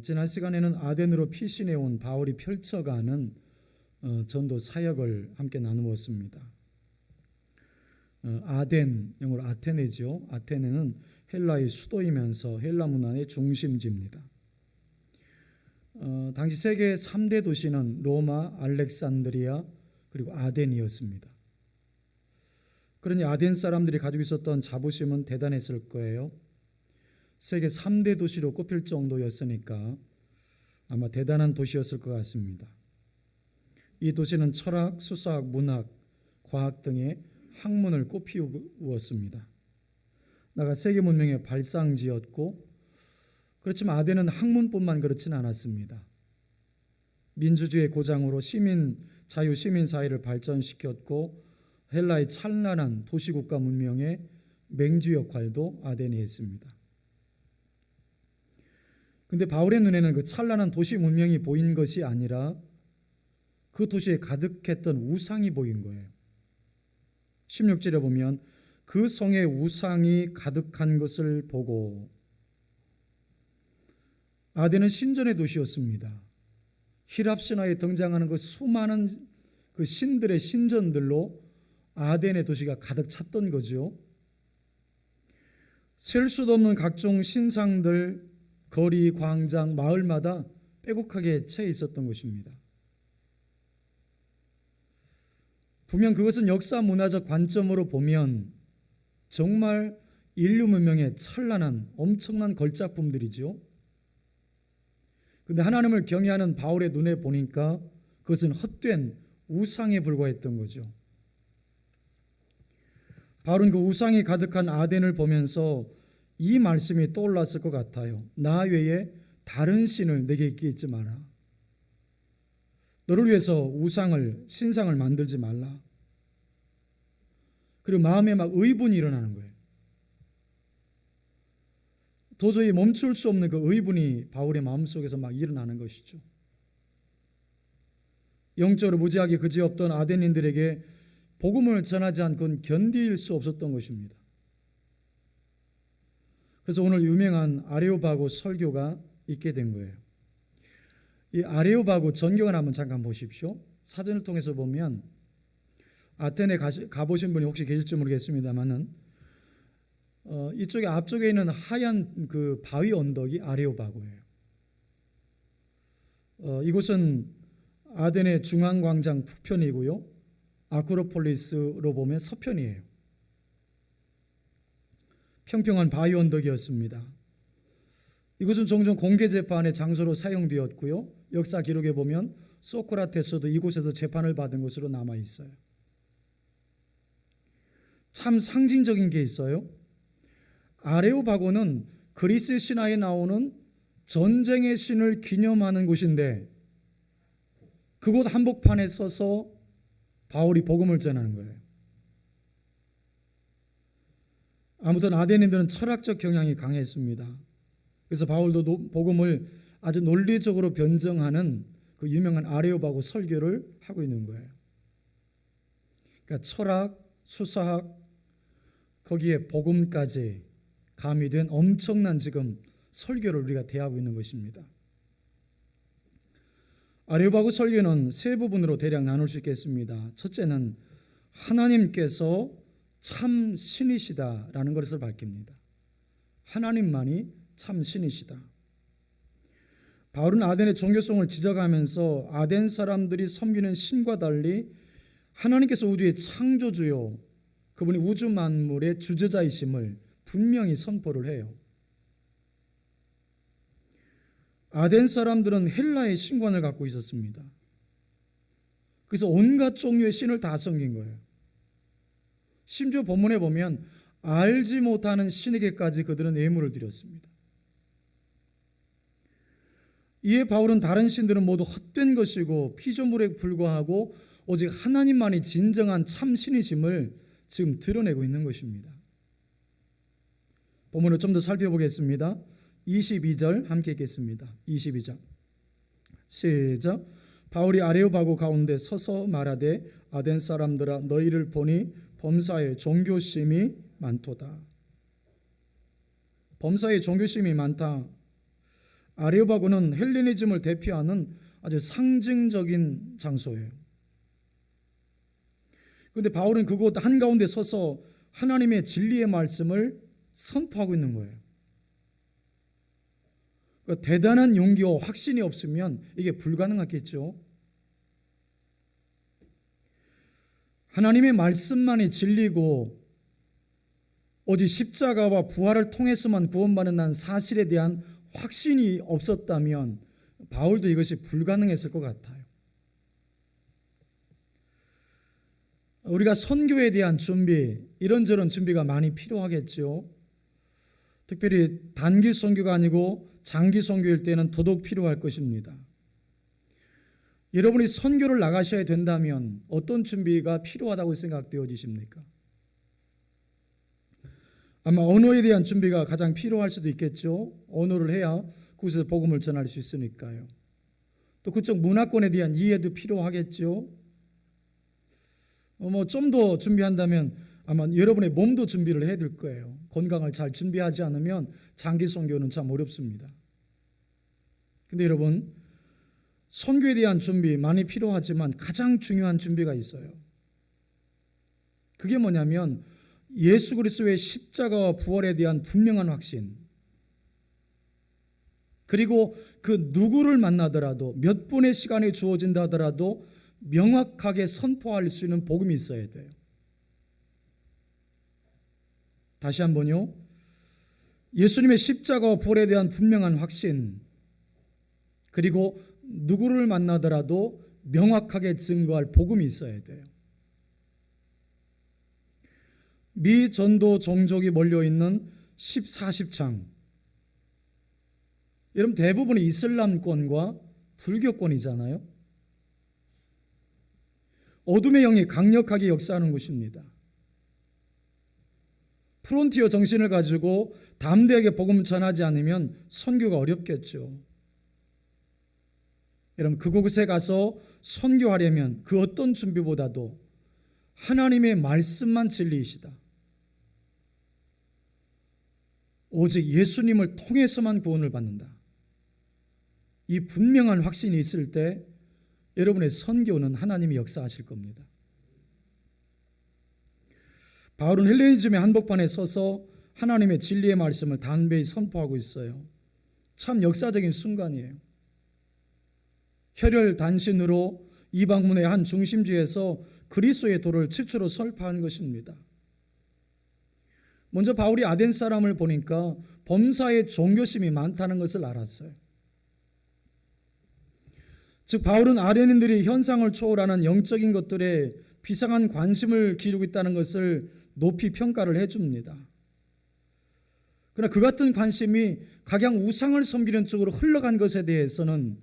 지난 시간에는 아덴으로 피신해온 바울이 펼쳐가는 전도 사역을 함께 나누었습니다. 아덴, 영어로 아테네죠. 아테네는 헬라의 수도이면서 헬라 문화의 중심지입니다. 당시 세계 3대 도시는 로마, 알렉산드리아, 그리고 아덴이었습니다. 그러니 아덴 사람들이 가지고 있었던 자부심은 대단했을 거예요. 세계 3대 도시로 꼽힐 정도였으니까 아마 대단한 도시였을 것 같습니다. 이 도시는 철학, 수사학, 문학, 과학 등의 학문을 꽃피우었습니다. 나아가 세계 문명의 발상지였고, 그렇지만 아덴은 학문뿐만 그렇지는 않았습니다. 민주주의의 고장으로 자유 시민 사회를 발전시켰고, 헬라의 찬란한 도시국가 문명의 맹주 역할도 아덴이 했습니다. 근데 바울의 눈에는 그 찬란한 도시 문명이 보인 것이 아니라 그 도시에 가득했던 우상이 보인 거예요. 16절에 보면 그 성에 우상이 가득한 것을 보고, 아덴은 신전의 도시였습니다. 히랍 신화에 등장하는 그 수많은 그 신들의 신전들로 아덴의 도시가 가득 찼던 거죠. 셀 수도 없는 각종 신상들, 거리, 광장, 마을마다 빼곡하게 채 있었던 것입니다. 분명 그것은 역사 문화적 관점으로 보면 정말 인류 문명의 찬란한 엄청난 걸작품들이죠. 그런데 하나님을 경외하는 바울의 눈에 보니까 그것은 헛된 우상에 불과했던 거죠. 바울은 그 우상이 가득한 아덴을 보면서 이 말씀이 떠올랐을 것 같아요. 나 외에 다른 신을 내게 있게 있지 마라. 너를 위해서 신상을 만들지 말라. 그리고 마음에 막 의분이 일어나는 거예요. 도저히 멈출 수 없는 그 의분이 바울의 마음속에서 막 일어나는 것이죠. 영적으로 무지하게 그지없던 아덴인들에게 복음을 전하지 않고는 견딜 수 없었던 것입니다. 그래서 오늘 유명한 아레오바고 설교가 있게 된 거예요. 이 아레오바고 전경을 한번 잠깐 보십시오. 사전을 통해서 보면 아테네 가보신 분이 혹시 계실지 모르겠습니다만은 이쪽에 앞쪽에 있는 하얀 그 바위 언덕이 아레오바고예요. 이곳은 아덴의 중앙광장 북편이고요, 아크로폴리스로 보면 서편이에요. 평평한 바위 언덕이었습니다. 이곳은 종종 공개 재판의 장소로 사용되었고요, 역사 기록에 보면 소크라테스도 이곳에서 재판을 받은 것으로 남아 있어요. 참 상징적인 게 있어요. 아레오바고는 그리스 신화에 나오는 전쟁의 신을 기념하는 곳인데 그곳 한복판에 서서 바울이 복음을 전하는 거예요. 아무튼 아덴인들은 철학적 경향이 강했습니다. 그래서 바울도 복음을 아주 논리적으로 변증하는 그 유명한 아레오바고 설교를 하고 있는 거예요. 그러니까 철학, 수사학, 거기에 복음까지 가미된 엄청난 지금 설교를 우리가 대하고 있는 것입니다. 아레오바고 설교는 세 부분으로 대략 나눌 수 있겠습니다. 첫째는 하나님께서 참 신이시다라는 것을 밝힙니다. 하나님만이 참 신이시다. 바울은 아덴의 종교성을 지적하면서 아덴 사람들이 섬기는 신과 달리 하나님께서 우주의 창조주요, 그분이 우주 만물의 주저자이심을 분명히 선포를 해요. 아덴 사람들은 헬라의 신관을 갖고 있었습니다. 그래서 온갖 종류의 신을 다 섬긴 거예요. 심지어 본문에 보면 알지 못하는 신에게까지 그들은 예물을 드렸습니다. 이에 바울은 다른 신들은 모두 헛된 것이고 피조물에 불과하고 오직 하나님만이 진정한 참 신이심을 지금 드러내고 있는 것입니다. 본문을 좀 더 살펴보겠습니다. 22절 함께 읽겠습니다. 22절 시작. 바울이 아레오바고 가운데 서서 말하되 아덴 사람들아 너희를 보니 범사에 종교심이 많도다. 범사에 종교심이 많다. 아레오바고는 헬레니즘을 대표하는 아주 상징적인 장소예요. 그런데 바울은 그곳 한가운데 서서 하나님의 진리의 말씀을 선포하고 있는 거예요. 그러니까 대단한 용기와 확신이 없으면 이게 불가능하겠죠. 하나님의 말씀만이 진리고 오직 십자가와 부활을 통해서만 구원받는다는 사실에 대한 확신이 없었다면 바울도 이것이 불가능했을 것 같아요. 우리가 선교에 대한 준비, 이런저런 준비가 많이 필요하겠죠. 특별히 단기 선교가 아니고 장기 선교일 때는 더더욱 필요할 것입니다. 여러분이 선교를 나가셔야 된다면 어떤 준비가 필요하다고 생각되어지십니까? 아마 언어에 대한 준비가 가장 필요할 수도 있겠죠. 언어를 해야 그곳에서 복음을 전할 수 있으니까요. 또 그쪽 문화권에 대한 이해도 필요하겠죠. 좀 더 준비한다면 아마 여러분의 몸도 준비를 해야 될 거예요. 건강을 잘 준비하지 않으면 장기 선교는 참 어렵습니다. 근데 여러분, 선교에 대한 준비 많이 필요하지만 가장 중요한 준비가 있어요. 그게 뭐냐면 예수 그리스도의 십자가와 부활에 대한 분명한 확신, 그리고 그 누구를 만나더라도 몇 분의 시간이 주어진다 하더라도 명확하게 선포할 수 있는 복음이 있어야 돼요. 다시 한번요. 예수님의 십자가와 부활에 대한 분명한 확신, 그리고 누구를 만나더라도 명확하게 증거할 복음이 있어야 돼요. 미 전도 종족이 몰려있는 10-40창, 여러분 대부분이 이슬람권과 불교권이잖아요. 어둠의 영이 강력하게 역사하는 곳입니다. 프론티어 정신을 가지고 담대하게 복음 전하지 않으면 선교가 어렵겠죠. 여러분 그곳에 가서 선교하려면 그 어떤 준비보다도 하나님의 말씀만 진리이시다, 오직 예수님을 통해서만 구원을 받는다, 이 분명한 확신이 있을 때 여러분의 선교는 하나님이 역사하실 겁니다. 바울은 헬레니즘의 한복판에 서서 하나님의 진리의 말씀을 담대히 선포하고 있어요. 참 역사적인 순간이에요. 혈혈 단신으로 이방문의 한 중심지에서 그리스도의 도를 최초로 설파한 것입니다. 먼저 바울이 아덴 사람을 보니까 범사에 종교심이 많다는 것을 알았어요. 즉 바울은 아덴인들이 현상을 초월하는 영적인 것들에 비상한 관심을 기울이고 있다는 것을 높이 평가를 해줍니다. 그러나 그 같은 관심이 각양 우상을 섬기는 쪽으로 흘러간 것에 대해서는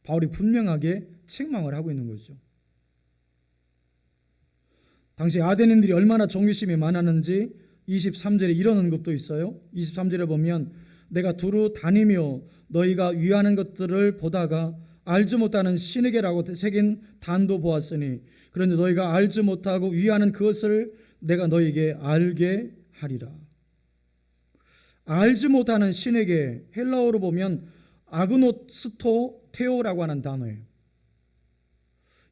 바울이 분명하게 책망을 하고 있는 거죠. 당시 아덴인들이 얼마나 종교심이 많았는지 23절에 이런 언급도 있어요. 23절에 보면 내가 두루 다니며 너희가 위하는 것들을 보다가 알지 못하는 신에게라고 새긴 단도 보았으니 그런데 너희가 알지 못하고 위하는 그것을 내가 너희에게 알게 하리라. 알지 못하는 신에게 헬라어로 보면 아그노스토 테오라고 하는 단어예요.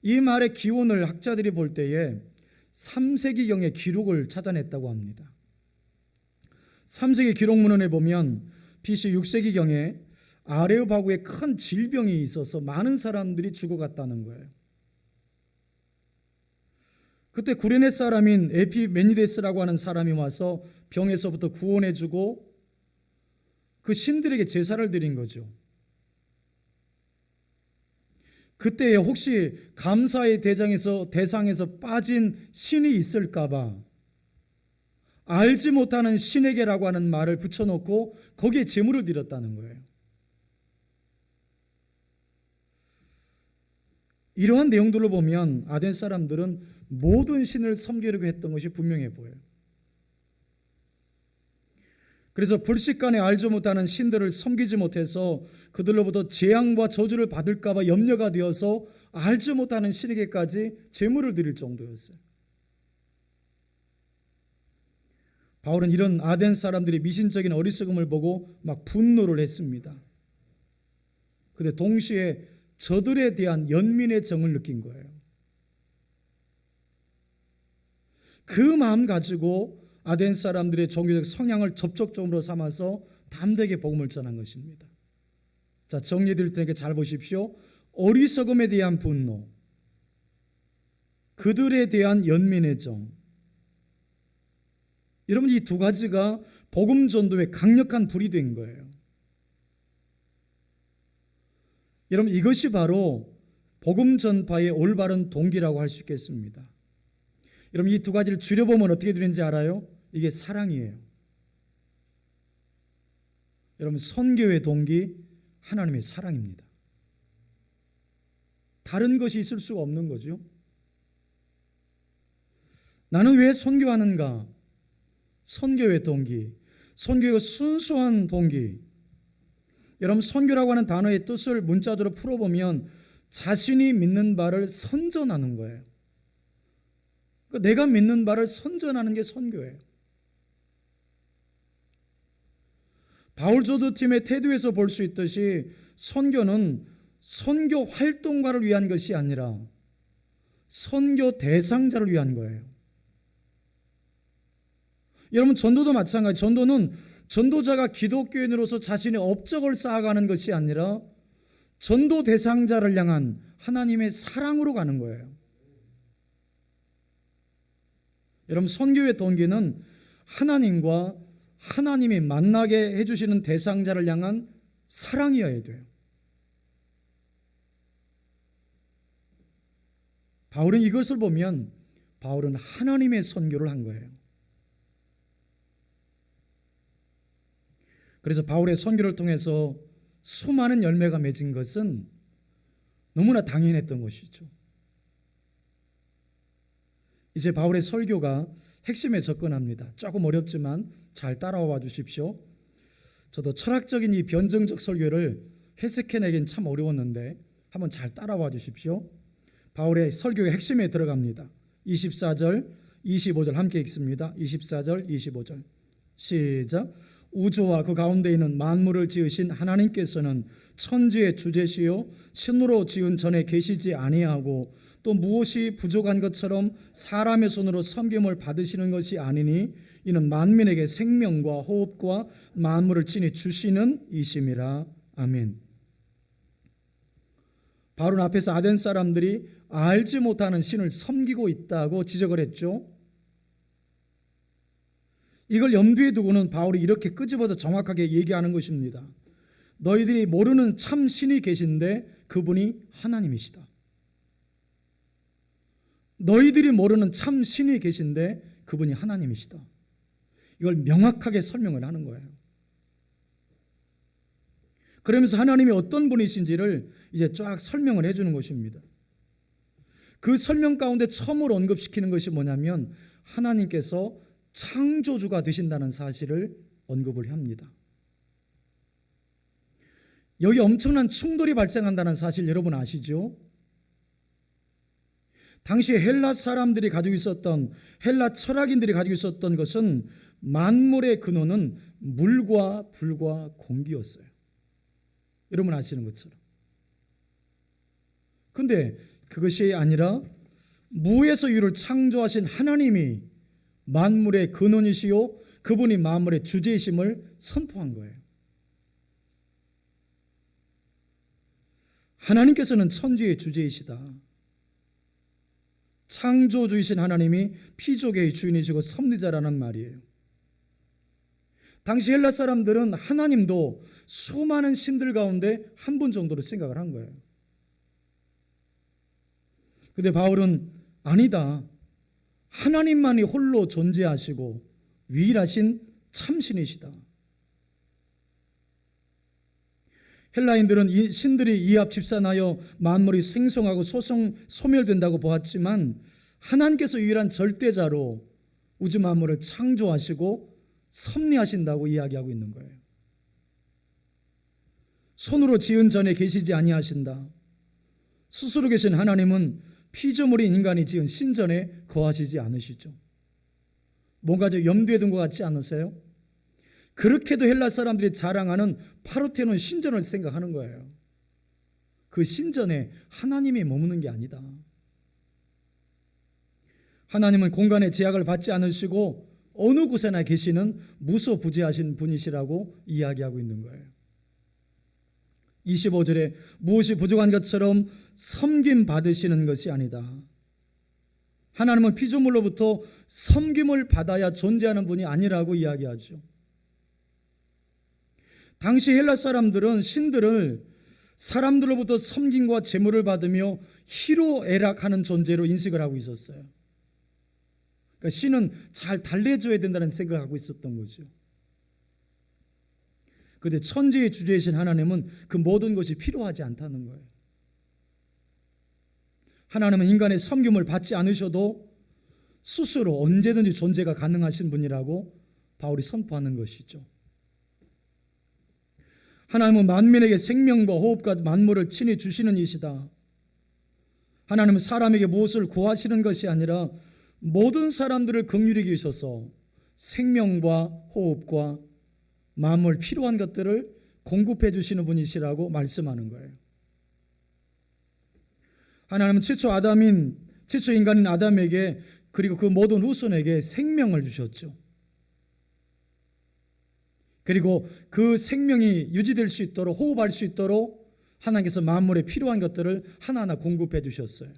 이 말의 기원을 학자들이 볼 때에 3세기경의 기록을 찾아냈다고 합니다. 3세기 기록문헌에 보면 BC 6세기경에 아레오바고에 큰 질병이 있어서 많은 사람들이 죽어갔다는 거예요. 그때 구레네 사람인 에피메니데스라고 하는 사람이 와서 병에서부터 구원해주고 그 신들에게 제사를 드린 거죠. 그때 혹시 감사의 대상에서 빠진 신이 있을까봐 알지 못하는 신에게라고 하는 말을 붙여놓고 거기에 제물을 드렸다는 거예요. 이러한 내용들을 보면 아덴 사람들은 모든 신을 섬기려고 했던 것이 분명해 보여요. 그래서 불식간에 알지 못하는 신들을 섬기지 못해서 그들로부터 재앙과 저주를 받을까 봐 염려가 되어서 알지 못하는 신에게까지 제물을 드릴 정도였어요. 바울은 이런 아덴 사람들의 미신적인 어리석음을 보고 막 분노를 했습니다. 근데 동시에 저들에 대한 연민의 정을 느낀 거예요. 그 마음 가지고 아덴 사람들의 종교적 성향을 접촉점으로 삼아서 담대하게 복음을 전한 것입니다. 자, 정리드릴 테니까 잘 보십시오. 어리석음에 대한 분노, 그들에 대한 연민의 정. 여러분, 이 두 가지가 복음 전도의 강력한 불이 된 거예요. 여러분, 이것이 바로 복음 전파의 올바른 동기라고 할 수 있겠습니다. 여러분, 이 두 가지를 줄여보면 어떻게 되는지 알아요? 이게 사랑이에요. 여러분, 선교의 동기, 하나님의 사랑입니다. 다른 것이 있을 수가 없는 거죠. 나는 왜 선교하는가? 선교의 동기, 선교의 순수한 동기. 여러분, 선교라고 하는 단어의 뜻을 문자대로 풀어보면 자신이 믿는 바를 선전하는 거예요. 내가 믿는 바를 선전하는 게 선교예요. 바울조도팀의 태도에서 볼 수 있듯이 선교는 선교 활동가를 위한 것이 아니라 선교 대상자를 위한 거예요. 여러분, 전도도 마찬가지. 전도는 전도자가 기독교인으로서 자신의 업적을 쌓아가는 것이 아니라 전도 대상자를 향한 하나님의 사랑으로 가는 거예요. 여러분, 선교의 동기는 하나님과 하나님이 만나게 해주시는 대상자를 향한 사랑이어야 돼요. 바울은 이것을 보면 바울은 하나님의 선교를 한 거예요. 그래서 바울의 선교를 통해서 수많은 열매가 맺은 것은 너무나 당연했던 것이죠. 이제 바울의 설교가 핵심에 접근합니다. 조금 어렵지만 잘 따라와 주십시오. 저도 철학적인 이 변증적 설교를 해석해내긴 참 어려웠는데 한번 잘 따라와 주십시오. 바울의 설교의 핵심에 들어갑니다. 24절, 25절 함께 읽습니다. 24절, 25절 시작. 우주와 그 가운데 있는 만물을 지으신 하나님께서는 천지의 주제시요 신으로 지은 전에 계시지 아니하고 또 무엇이 부족한 것처럼 사람의 손으로 섬김을 받으시는 것이 아니니 이는 만민에게 생명과 호흡과 만물을 친히 주시는 이심이라. 아멘. 바로 앞에서 아덴 사람들이 알지 못하는 신을 섬기고 있다고 지적을 했죠. 이걸 염두에 두고는 바울이 이렇게 끄집어서 정확하게 얘기하는 것입니다. 너희들이 모르는 참 신이 계신데 그분이 하나님이시다. 너희들이 모르는 참 신이 계신데 그분이 하나님이시다. 이걸 명확하게 설명을 하는 거예요. 그러면서 하나님이 어떤 분이신지를 이제 쫙 설명을 해주는 것입니다. 그 설명 가운데 처음으로 언급시키는 것이 뭐냐면 하나님께서 창조주가 되신다는 사실을 언급을 합니다. 여기 엄청난 충돌이 발생한다는 사실 여러분 아시죠? 당시 헬라 사람들이 가지고 있었던, 헬라 철학인들이 가지고 있었던 것은 만물의 근원은 물과 불과 공기였어요. 여러분 아시는 것처럼. 근데 그것이 아니라 무에서 유를 창조하신 하나님이 만물의 근원이시요 그분이 만물의 주제이심을 선포한 거예요. 하나님께서는 천지의 주제이시다. 창조주이신 하나님이 피조계의 주인이시고 섭리자라는 말이에요. 당시 헬라 사람들은 하나님도 수많은 신들 가운데 한 분 정도로 생각을 한 거예요. 근데 바울은 아니다. 하나님만이 홀로 존재하시고 유일하신 참신이시다. 헬라인들은 이 신들이 이합집산하여 만물이 생성하고 소멸된다고 보았지만 하나님께서 유일한 절대자로 우주 만물을 창조하시고 섭리하신다고 이야기하고 있는 거예요. 손으로 지은 전에 계시지 아니하신다. 스스로 계신 하나님은 피조물인 인간이 지은 신전에 거하시지 않으시죠. 뭔가 좀 염두에 둔 것 같지 않으세요? 그렇게도 헬라 사람들이 자랑하는 파르테논 신전을 생각하는 거예요. 그 신전에 하나님이 머무는 게 아니다. 하나님은 공간의 제약을 받지 않으시고 어느 곳에나 계시는 무소부재하신 분이시라고 이야기하고 있는 거예요. 25절에 무엇이 부족한 것처럼 섬김 받으시는 것이 아니다. 하나님은 피조물로부터 섬김을 받아야 존재하는 분이 아니라고 이야기하죠. 당시 헬라 사람들은 신들을 사람들로부터 섬김과 제물을 받으며 희로애락하는 존재로 인식을 하고 있었어요. 그러니까 신은 잘 달래줘야 된다는 생각을 하고 있었던 거죠. 그런데 천지의 주제이신 하나님은 그 모든 것이 필요하지 않다는 거예요. 하나님은 인간의 섬김을 받지 않으셔도 스스로 언제든지 존재가 가능하신 분이라고 바울이 선포하는 것이죠. 하나님은 만민에게 생명과 호흡과 만물을 친히 주시는 이시다. 하나님은 사람에게 무엇을 구하시는 것이 아니라 모든 사람들을 긍휼히 여기셔서 생명과 호흡과 만물 필요한 것들을 공급해 주시는 분이시라고 말씀하는 거예요. 하나님은 최초 인간인 아담에게 그리고 그 모든 후손에게 생명을 주셨죠. 그리고 그 생명이 유지될 수 있도록 호흡할 수 있도록 하나님께서 만물에 필요한 것들을 하나하나 공급해 주셨어요.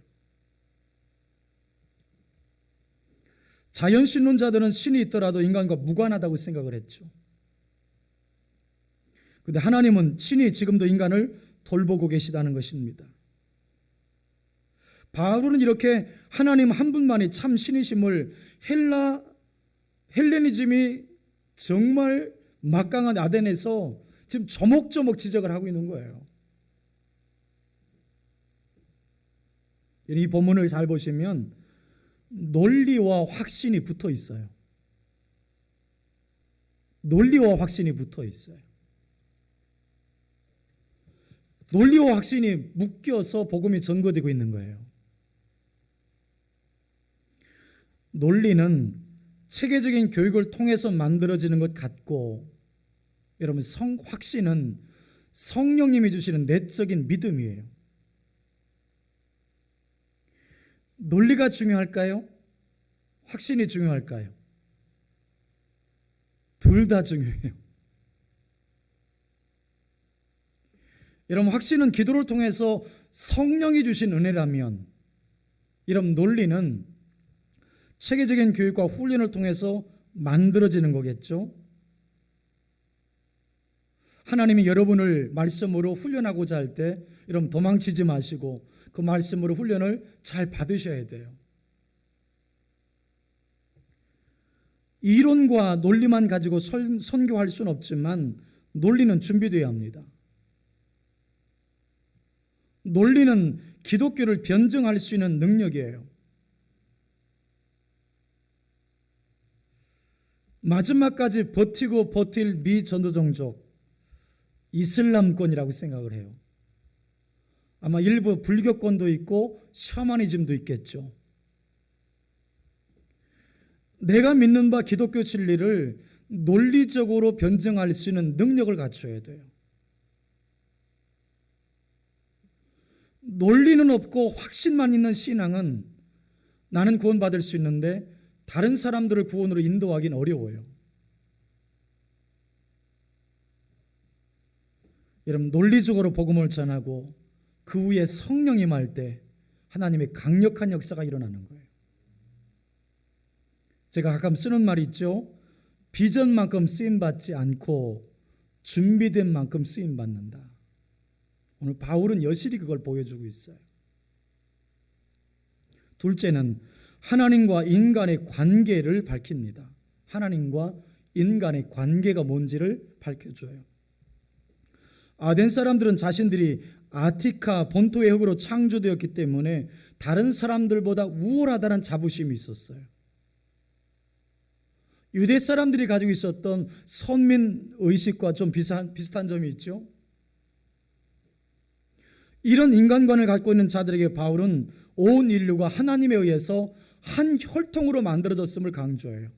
자연신론자들은 신이 있더라도 인간과 무관하다고 생각을 했죠. 그런데 하나님은 친히 지금도 인간을 돌보고 계시다는 것입니다. 바울은 이렇게 하나님 한 분만이 참 신이심을 헬레니즘이 정말 막강한 아덴에서 지금 조목조목 지적을 하고 있는 거예요. 이 본문을 잘 보시면 논리와 확신이 붙어 있어요. 논리와 확신이 붙어 있어요. 논리와 확신이 묶여서 복음이 전거되고 있는 거예요. 논리는 체계적인 교육을 통해서 만들어지는 것 같고, 여러분 확신은 성령님이 주시는 내적인 믿음이에요. 논리가 중요할까요? 확신이 중요할까요? 둘 다 중요해요. 여러분 확신은 기도를 통해서 성령이 주신 은혜라면, 이런 논리는 체계적인 교육과 훈련을 통해서 만들어지는 거겠죠. 하나님이 여러분을 말씀으로 훈련하고자 할 때 여러분 도망치지 마시고 그 말씀으로 훈련을 잘 받으셔야 돼요. 이론과 논리만 가지고 선교할 수는 없지만 논리는 준비되어야 합니다. 논리는 기독교를 변증할 수 있는 능력이에요. 마지막까지 버티고 버틸 미 전도종족, 이슬람권이라고 생각을 해요. 아마 일부 불교권도 있고 샤머니즘도 있겠죠. 내가 믿는 바 기독교 진리를 논리적으로 변증할 수 있는 능력을 갖춰야 돼요. 논리는 없고 확신만 있는 신앙은 나는 구원받을 수 있는데 다른 사람들을 구원으로 인도하기는 어려워요. 여러분 논리적으로 복음을 전하고 그 위에 성령이 임할 때 하나님의 강력한 역사가 일어나는 거예요. 제가 가끔 쓰는 말이 있죠. 비전만큼 쓰임받지 않고 준비된 만큼 쓰임받는다. 오늘 바울은 여실히 그걸 보여주고 있어요. 둘째는 하나님과 인간의 관계를 밝힙니다. 하나님과 인간의 관계가 뭔지를 밝혀줘요. 아덴 사람들은 자신들이 아티카 본토의 흙으로 창조되었기 때문에 다른 사람들보다 우월하다는 자부심이 있었어요. 유대 사람들이 가지고 있었던 선민 의식과 좀 비슷한 점이 있죠. 이런 인간관을 갖고 있는 자들에게 바울은 온 인류가 하나님에 의해서 한 혈통으로 만들어졌음을 강조해요.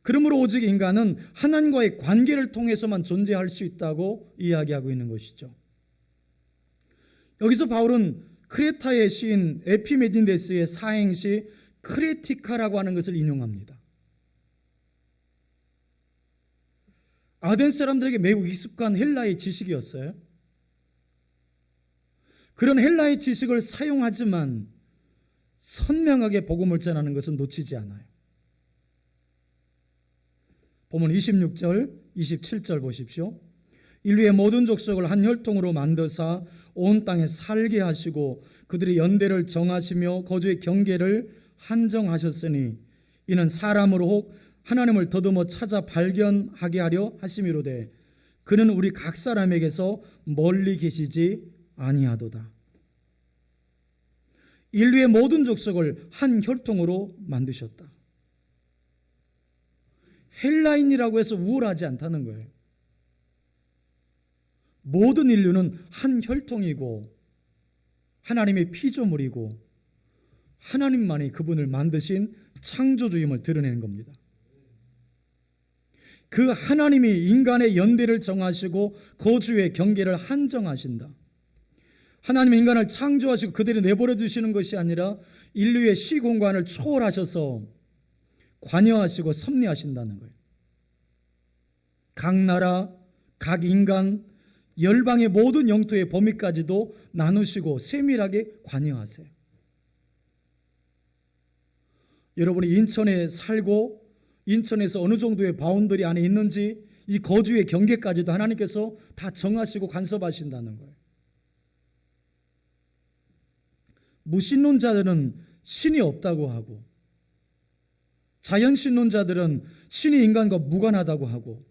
그러므로 오직 인간은 하나님과의 관계를 통해서만 존재할 수 있다고 이야기하고 있는 것이죠. 여기서 바울은 크레타의 시인 에피메니데스의 사행시 크레티카라고 하는 것을 인용합니다. 아덴 사람들에게 매우 익숙한 헬라의 지식이었어요. 그런 헬라의 지식을 사용하지만 선명하게 복음을 전하는 것은 놓치지 않아요. 보면 26절, 27절 보십시오. 인류의 모든 족속을 한 혈통으로 만드사 온 땅에 살게 하시고 그들의 연대를 정하시며 거주의 경계를 한정하셨으니 이는 사람으로 혹 하나님을 더듬어 찾아 발견하게 하려 하심이로되 그는 우리 각 사람에게서 멀리 계시지 아니하도다. 인류의 모든 족속을 한 혈통으로 만드셨다. 헬라인이라고 해서 우월하지 않다는 거예요. 모든 인류는 한 혈통이고 하나님의 피조물이고 하나님만이 그분을 만드신 창조주임을 드러내는 겁니다. 그 하나님이 인간의 연대를 정하시고 거주의 경계를 한정하신다. 하나님이 인간을 창조하시고 그대로 내버려 두시는 것이 아니라 인류의 시공간을 초월하셔서 관여하시고 섭리하신다는 거예요. 각 나라, 각 인간, 열방의 모든 영토의 범위까지도 나누시고 세밀하게 관여하세요. 여러분이 인천에 살고 인천에서 어느 정도의 바운더리 안에 있는지 이 거주의 경계까지도 하나님께서 다 정하시고 간섭하신다는 거예요. 무신론자들은 신이 없다고 하고 자연신론자들은 신이 인간과 무관하다고 하고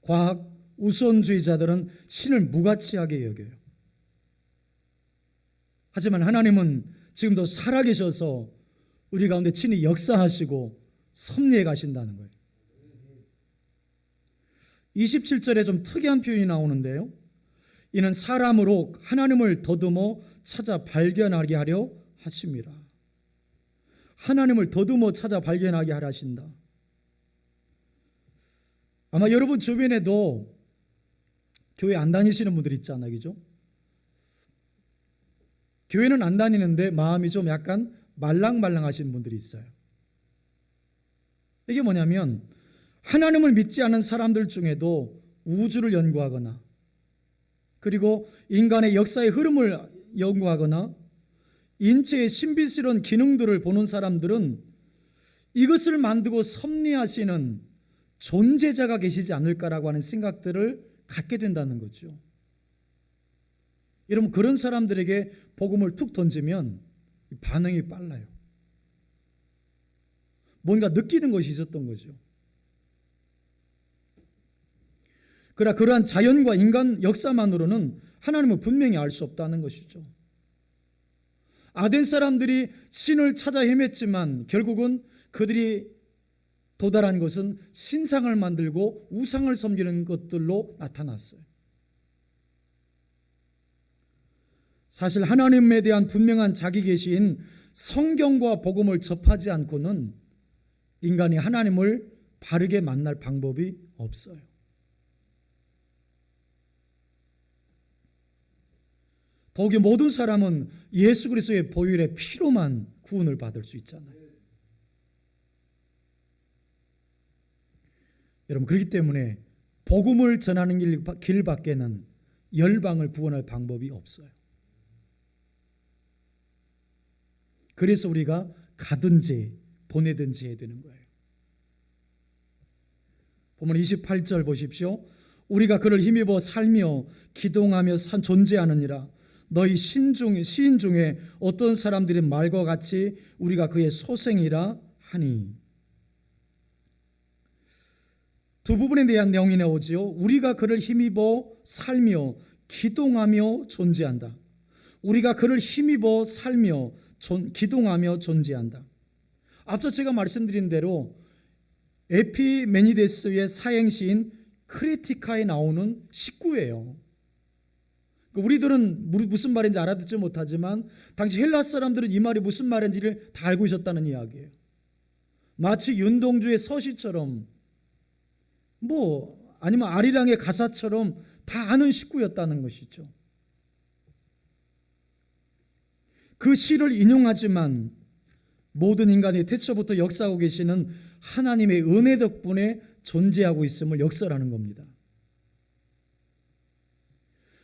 과학 우선주의자들은 신을 무가치하게 여겨요. 하지만 하나님은 지금도 살아계셔서 우리 가운데 친히 역사하시고 섭리해 가신다는 거예요. 27절에 좀 특이한 표현이 나오는데요. 이는 사람으로 하나님을 더듬어 찾아 발견하게 하려 하심이라. 하나님을 더듬어 찾아 발견하게 하려 하신다. 아마 여러분 주변에도 교회 안 다니시는 분들 있잖아요. 그죠? 교회는 안 다니는데 마음이 좀 약간 말랑말랑하신 분들이 있어요. 이게 뭐냐면 하나님을 믿지 않은 사람들 중에도 우주를 연구하거나 그리고 인간의 역사의 흐름을 연구하거나 인체의 신비스러운 기능들을 보는 사람들은 이것을 만들고 섭리하시는 존재자가 계시지 않을까라고 하는 생각들을 갖게 된다는 거죠. 여러분 그런 사람들에게 복음을 툭 던지면 반응이 빨라요. 뭔가 느끼는 것이 있었던 거죠. 그러나 그러한 자연과 인간 역사만으로는 하나님을 분명히 알 수 없다는 것이죠. 아덴 사람들이 신을 찾아 헤맸지만 결국은 그들이 도달한 것은 신상을 만들고 우상을 섬기는 것들로 나타났어요. 사실 하나님에 대한 분명한 자기 계시인 성경과 복음을 접하지 않고는 인간이 하나님을 바르게 만날 방법이 없어요. 더욱이 모든 사람은 예수 그리스도의 보혈의 피로만 구원을 받을 수 있잖아요. 여러분 그렇기 때문에 복음을 전하는 길 밖에는 열방을 구원할 방법이 없어요. 그래서 우리가 가든지 보내든지 해야 되는 거예요. 보면 28절 보십시오. 우리가 그를 힘입어 살며 기동하며 존재하느니라. 너희 시인 중에 어떤 사람들의 말과 같이 우리가 그의 소생이라 하니. 두 부분에 대한 내용이 나오지요. 우리가 그를 힘입어 살며 기동하며 존재한다. 우리가 그를 힘입어 살며 기동하며 존재한다. 앞서 제가 말씀드린 대로 에피메니데스의 사행시인 크리티카에 나오는 식구예요. 우리들은 무슨 말인지 알아듣지 못하지만 당시 헬라 사람들은 이 말이 무슨 말인지를 다 알고 있었다는 이야기예요. 마치 윤동주의 서시처럼 아니면 아리랑의 가사처럼 다 아는 식구였다는 것이죠. 그 시를 인용하지만 모든 인간이 태초부터 역사하고 계시는 하나님의 은혜 덕분에 존재하고 있음을 역설하는 겁니다.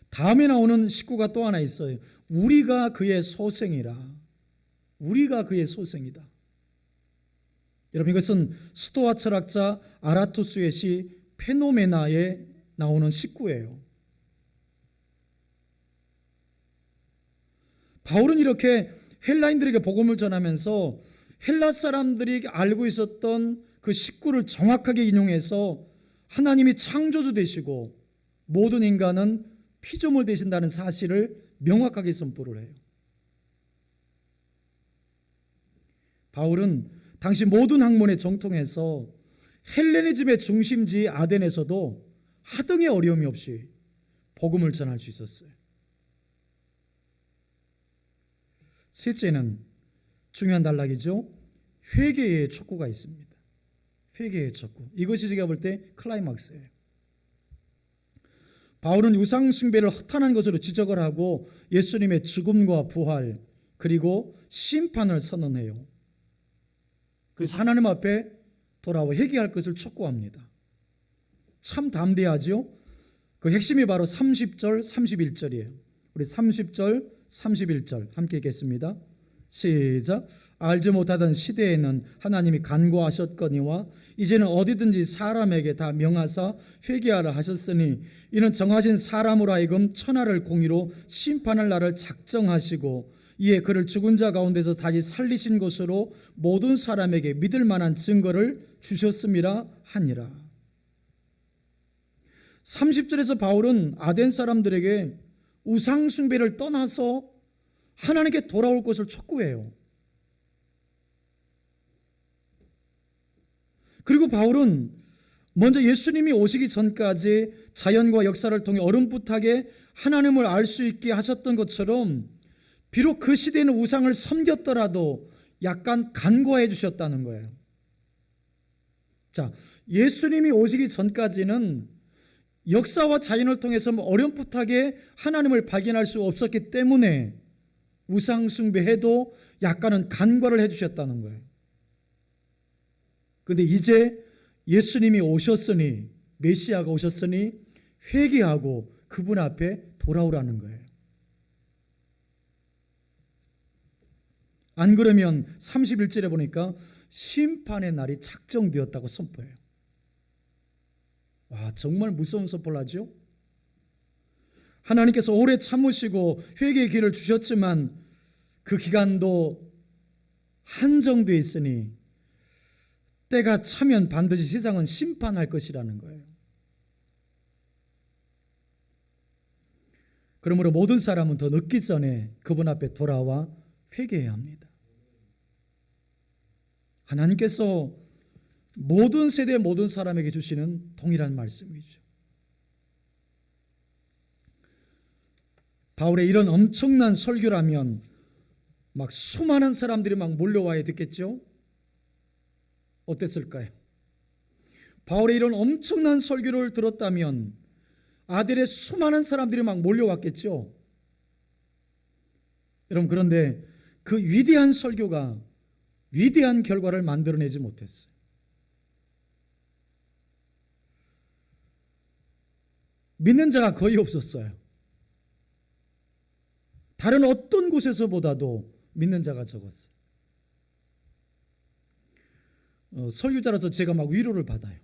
다음에 나오는 식구가 또 하나 있어요. 우리가 그의 소생이라. 우리가 그의 소생이다. 여러분, 이것은 스토아 철학자 아라투스의 시 페노메나에 나오는 식구예요. 바울은 이렇게 헬라인들에게 복음을 전하면서 헬라 사람들이 알고 있었던 그 식구를 정확하게 인용해서 하나님이 창조주 되시고 모든 인간은 피조물 되신다는 사실을 명확하게 선포를 해요. 바울은 당시 모든 학문에 정통해서 헬레니즘의 중심지 아덴에서도 하등의 어려움이 없이 복음을 전할 수 있었어요. 셋째는 중요한 단락이죠. 회개의 촉구가 있습니다. 회개의 촉구. 이것이 제가 볼 때 클라이막스예요. 바울은 우상 숭배를 허탄한 것으로 지적을 하고 예수님의 죽음과 부활 그리고 심판을 선언해요. 그래서 하나님 앞에 돌아와 회개할 것을 촉구합니다. 참 담대하죠. 그 핵심이 바로 30절 31절이에요. 우리 30절 31절 함께 읽겠습니다. 시작. 알지 못하던 시대에는 하나님이 간구하셨거니와 이제는 어디든지 사람에게 다 명하사 회개하라 하셨으니 이는 정하신 사람으로 하여금 천하를 공의로 심판할 날을 작정하시고 이에 그를 죽은 자 가운데서 다시 살리신 것으로 모든 사람에게 믿을 만한 증거를 주셨음이라 하니라. 30절에서 바울은 아덴 사람들에게 우상 숭배를 떠나서 하나님께 돌아올 것을 촉구해요. 그리고 바울은 먼저 예수님이 오시기 전까지 자연과 역사를 통해 어렴풋하게 하나님을 알 수 있게 하셨던 것처럼 비록 그 시대에는 우상을 섬겼더라도 약간 간과해 주셨다는 거예요. 자, 예수님이 오시기 전까지는 역사와 자연을 통해서 어렴풋하게 하나님을 발견할 수 없었기 때문에 우상 숭배해도 약간은 간과를 해 주셨다는 거예요. 그런데 이제 예수님이 오셨으니, 메시아가 오셨으니 회개하고 그분 앞에 돌아오라는 거예요. 안 그러면 31절에 보니까 심판의 날이 작정되었다고 선포해요. 와, 정말 무서운 선포를 하죠. 하나님께서 오래 참으시고 회개의 기회를 주셨지만 그 기간도 한정되어 있으니 때가 차면 반드시 세상은 심판할 것이라는 거예요. 그러므로 모든 사람은 더 늦기 전에 그분 앞에 돌아와 회개해야 합니다. 하나님께서 모든 세대 모든 사람에게 주시는 동일한 말씀이죠. 바울의 이런 엄청난 설교라면 막 수많은 사람들이 막 몰려와야 됐겠죠. 어땠을까요? 바울의 이런 엄청난 설교를 들었다면 아델의 수많은 사람들이 막 몰려왔겠죠. 여러분, 그런데 그 위대한 설교가 위대한 결과를 만들어내지 못했어요. 믿는 자가 거의 없었어요. 다른 어떤 곳에서보다도 믿는 자가 적었어요. 설교자라서 제가 막 위로를 받아요.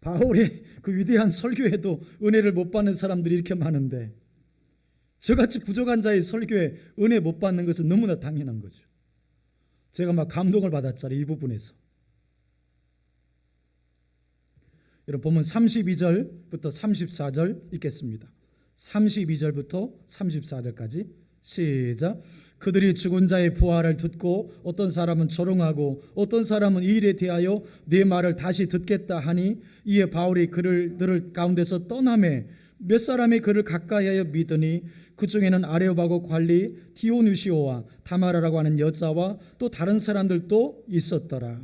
바울의 그 위대한 설교에도 은혜를 못 받는 사람들이 이렇게 많은데 저같이 부족한 자의 설교에 은혜 못 받는 것은 너무나 당연한 거죠. 제가 막 감동을 받았잖아요, 이 부분에서. 여러분, 보면 32절부터 34절 읽겠습니다. 32절부터 34절까지 시작. 그들이 죽은 자의 부활을 듣고 어떤 사람은 조롱하고 어떤 사람은 이 일에 대하여 네 말을 다시 듣겠다 하니 이에 바울이 그들을 가운데서 떠나매 몇 사람이 그를 가까이하여 믿으니 그 중에는 아레오바고 관리 디오누시오와 다마라라고 하는 여자와 또 다른 사람들도 있었더라.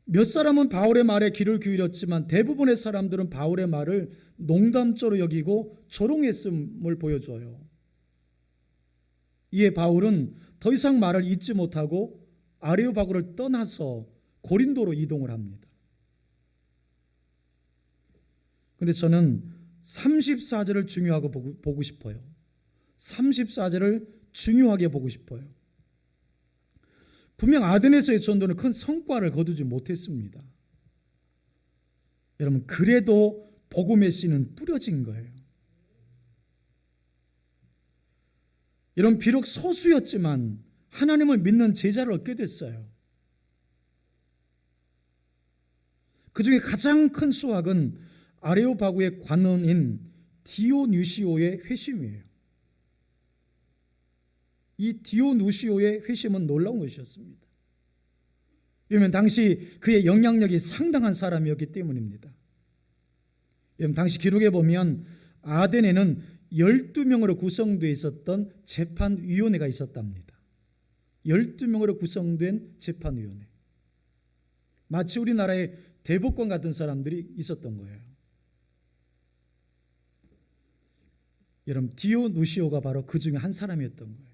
몇 사람은 바울의 말에 귀를 기울였지만 대부분의 사람들은 바울의 말을 농담조로 여기고 조롱했음을 보여줘요. 이에 바울은 더 이상 말을 잇지 못하고 아레오바고를 떠나서 고린도로 이동을 합니다. 그런데 저는 34절을 중요하게 보고 싶어요. 34절을 중요하게 보고 싶어요. 분명 아데네서의 전도는 큰 성과를 거두지 못했습니다. 여러분, 그래도 복음의 씨는 뿌려진 거예요. 여러분, 비록 소수였지만 하나님을 믿는 제자를 얻게 됐어요. 그 중에 가장 큰 수확은 아레오바고의 관원인 디오누시오의 회심이에요. 이 디오누시오의 회심은 놀라운 것이었습니다. 왜냐하면 당시 그의 영향력이 상당한 사람이었기 때문입니다. 여러분, 당시 기록에 보면 아덴에는 12명으로 구성되어 있었던 재판위원회가 있었답니다. 12명으로 구성된 재판위원회. 마치 우리나라의 대법관 같은 사람들이 있었던 거예요. 여러분, 디오누시오가 바로 그 중에 한 사람이었던 거예요.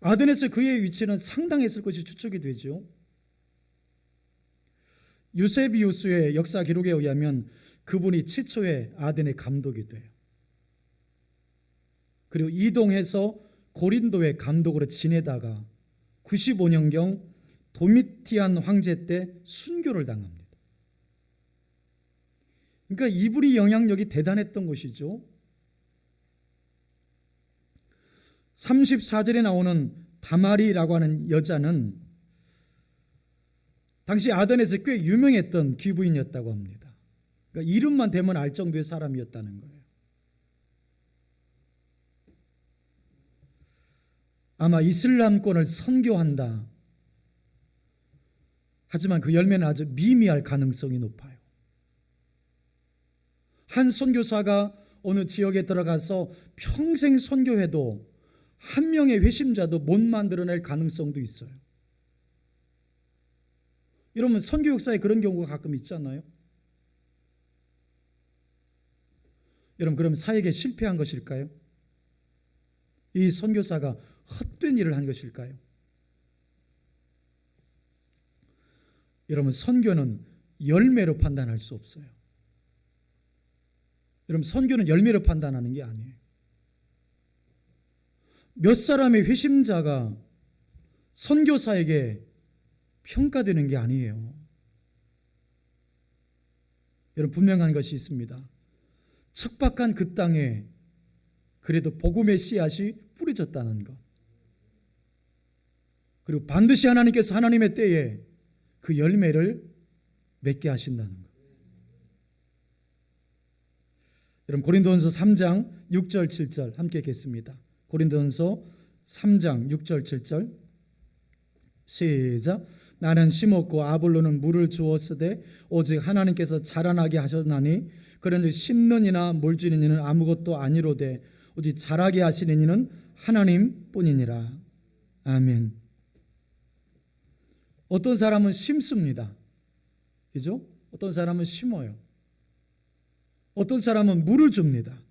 아덴에서 그의 위치는 상당했을 것이 추측이 되죠. 유세비우스의 역사 기록에 의하면 그분이 최초의 아덴의 감독이 돼요. 그리고 이동해서 고린도의 감독으로 지내다가 95년경 도미티안 황제 때 순교를 당합니다. 그러니까 이분이 영향력이 대단했던 것이죠. 34절에 나오는 다마리라고 하는 여자는 당시 아덴에서 꽤 유명했던 귀부인이었다고 합니다. 그러니까 이름만 대면 알 정도의 사람이었다는 거예요. 아마 이슬람권을 선교한다. 하지만 그 열매는 아주 미미할 가능성이 높아요. 한 선교사가 어느 지역에 들어가서 평생 선교해도 한 명의 회심자도 못 만들어낼 가능성도 있어요. 여러분, 선교 역사에 그런 경우가 가끔 있잖아요. 여러분, 그럼 사역에 실패한 것일까요? 이 선교사가 헛된 일을 한 것일까요? 여러분, 선교는 열매로 판단할 수 없어요. 여러분, 선교는 열매로 판단하는 게 아니에요. 몇 사람의 회심자가 선교사에게 평가되는 게 아니에요. 여러분, 분명한 것이 있습니다. 척박한 그 땅에 그래도 복음의 씨앗이 뿌려졌다는 것, 그리고 반드시 하나님께서 하나님의 때에 그 열매를 맺게 하신다는 것. 여러분, 고린도전서 3장 6절 7절 함께 읽겠습니다. 고린도전서 3장 6절 7절 시작. 나는 심었고 아볼로는 물을 주었으되 오직 하나님께서 자라나게 하셨나니 그런즉 심는 이나 물주는 이는 아무것도 아니로되 오직 자라게 하시는 이는 하나님뿐이니라. 아멘. 어떤 사람은 심습니다. 그죠? 어떤 사람은 심어요. 어떤 사람은 물을 줍니다.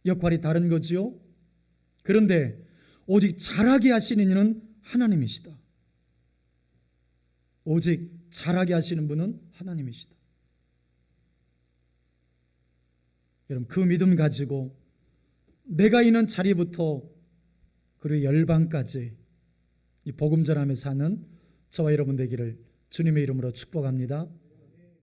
역할이 다른 거지요. 그런데 오직 자라게 하시는 이는 하나님이시다. 오직 자라게 하시는 분은 하나님이시다. 여러분, 그 믿음 가지고 내가 있는 자리부터 그리고 열방까지 이 복음 전하며 사는 저와 여러분 되기를 주님의 이름으로 축복합니다.